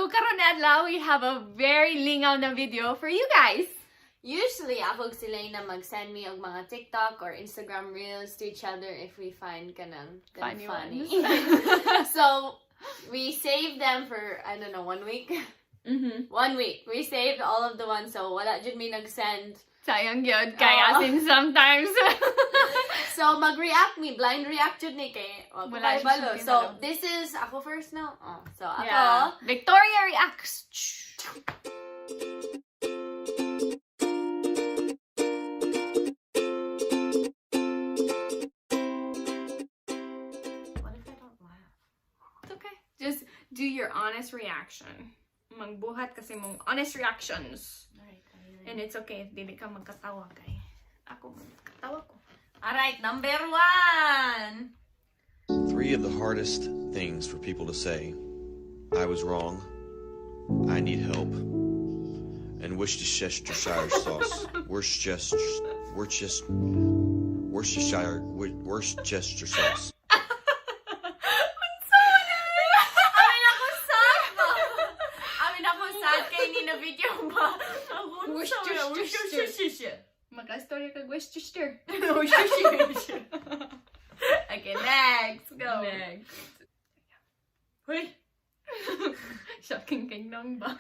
So karon adlaw we have a very lingaw na video for you guys. Usually, ako sila na mag-send me og mga TikTok or Instagram reels to each other if we find kanang funny. So, we saved them for, I don't know, 1 week? 1 week. We saved all of the ones, so wala jud mi nag-send. Sayang yun, kaya sin sometimes. So, mag-react me. Blind react jud ni kay wala balo. So, this is, ako first now. So, ako. Yeah. Victoria reacts. Just do your honest reaction. Magbuhat kasi mong honest reactions. Alright. And it's okay if dili ka magkatawa kay ako magkatawa ko. Alright, number 1. 3 of the hardest things for people to say. I was wrong. I need help. And Worcestershire sauce. Worcestershire sauce. Mag-story ka Worcestershire. Okay, next. Go. Next. Hoy! Shocking kingdom ba?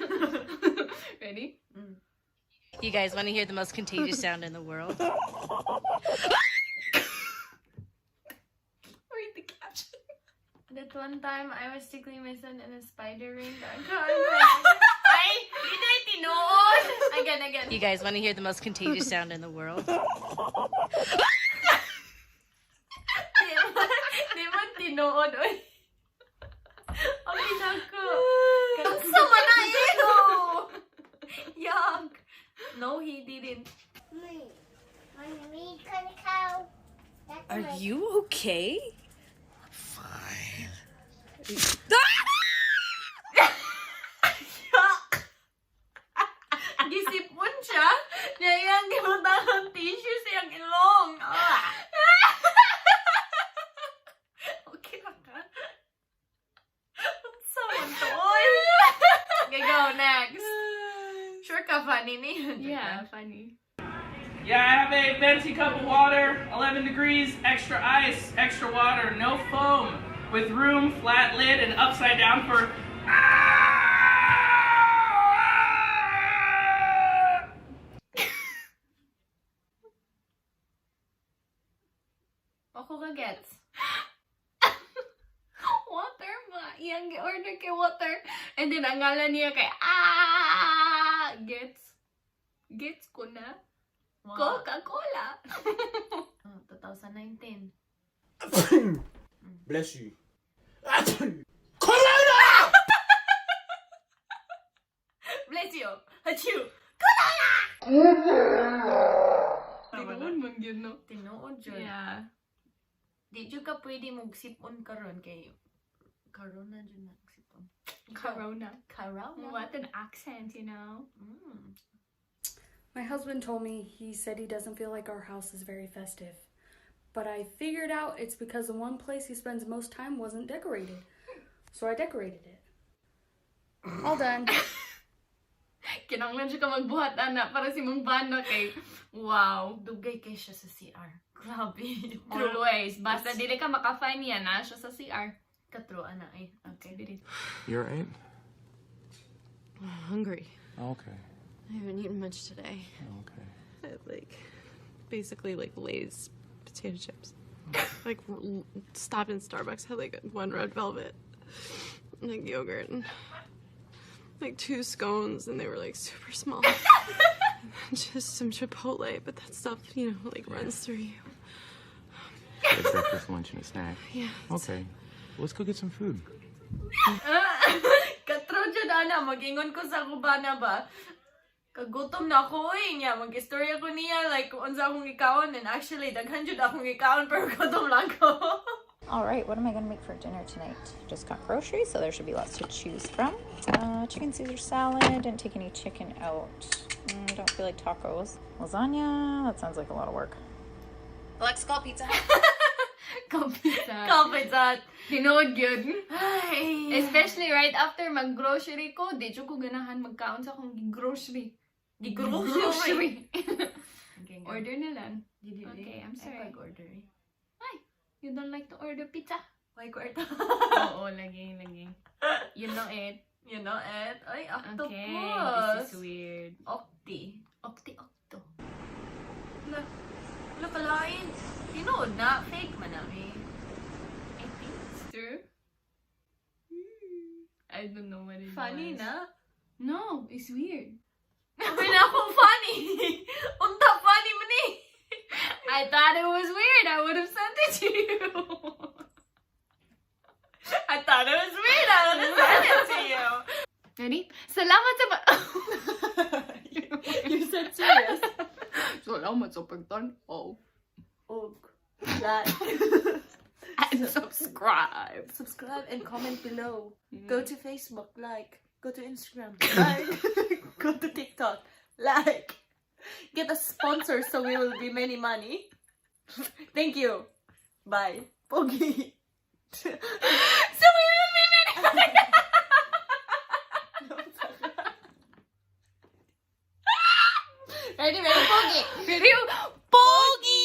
Ready? You guys want to hear the most contagious sound in the world? Read the caption. That one time, I was tickling my son in a spider ring. Again. You guys want to hear the most contagious sound in the world? Di mo tinuod, oy. Okay na ko. Sama na ito! Yuck. No, he didn't. Are you okay? Fine. Gisipon siya. Nayang gimutang ang tissue siyang ilong. Okay lang ka? Sama to, oy. Okay, go, next. Sure ka, funny ni? Yeah, funny. Yeah, I have a fancy cup of water, 11 degrees, extra ice, extra water, no foam, with room, flat lid, and upside down for... Ako ka gets. Water ba? Iyang gi-order kay water. And then, ang ngalan niya kay Gets. Gets ko na. Wow. Coca-Cola. 2019. Bless you. Bless you. Achoo. Tinoon man yun, no? Tinuod yun. Yeah. Di dyo ka pwede magsipon karon kay Corona dyan na sipon. Corona. Corona. What an accent, you know? My husband told me he said he doesn't feel like our house is very festive. But I figured out it's because the one place he spends most time wasn't decorated. So I decorated it. All done. Kinanglan siya ka magbuhat, anak, para si mong bana kay, wow. Dugay kay siya sa CR. Grabe. Always. Basta dili ka maka-find niya na siya sa CR. Katro, ana eh. Okay, dili. You alright? I'm hungry. Okay. I haven't eaten much today. Okay. I had basically Lay's potato chips. Stopped in Starbucks, had one red velvet, and yogurt, and 2 scones, and they were super small. And then just some Chipotle, but that stuff, runs through you. Breakfast, lunch, and a snack. Yeah. Okay. Let's go get some food. Katro dyan, ana. Mag-ingon ko sa kubana ba? Kagutom na ako niya. Mag-istorya ko niya kung unsa akong ikaon. And actually, daghan jud akong ikaon pero gutom lang ko. Alright, what am I going to make for dinner tonight? Just got groceries, so there should be lots to choose from. Chicken Caesar salad, didn't take any chicken out. Don't feel like tacos. Lasagna, that sounds like a lot of work. Alexa, call Pizza Hut. Kapitsat. Kapitsat. Tinood yun. Ay. Especially right after mag-grocery ko, di ko ganahan magkaon sa akong grocery. Grocery. Okay, order na lang. Okay, I'm sorry. Pag-order eh. You don't like to order pizza? May kwarta. Oo, lagi. You know it. You know it? Ay, octopus. Okay, this is weird. Octi. Octo. Wala kalain. Tinood na. Fake man namin. I think it's true. I don't know what it Funny was. na. No, it's weird. Sabi na akong funny. Unta funny man eh. I thought it was weird. I would have sent it to you. I thought it was weird. I would have sent it to you. Ready? Salamat sa You said serious. Salamat sa pagtanaw. Og. Like. And subscribe. Subscribe and comment below. Go to Facebook. Like. Go to Instagram. Like. Go to TikTok. Like. Get a sponsor so we will be many money. Thank you. Bye. Pogi. So we will be many. Ready, Pogi. Ready? Pogi!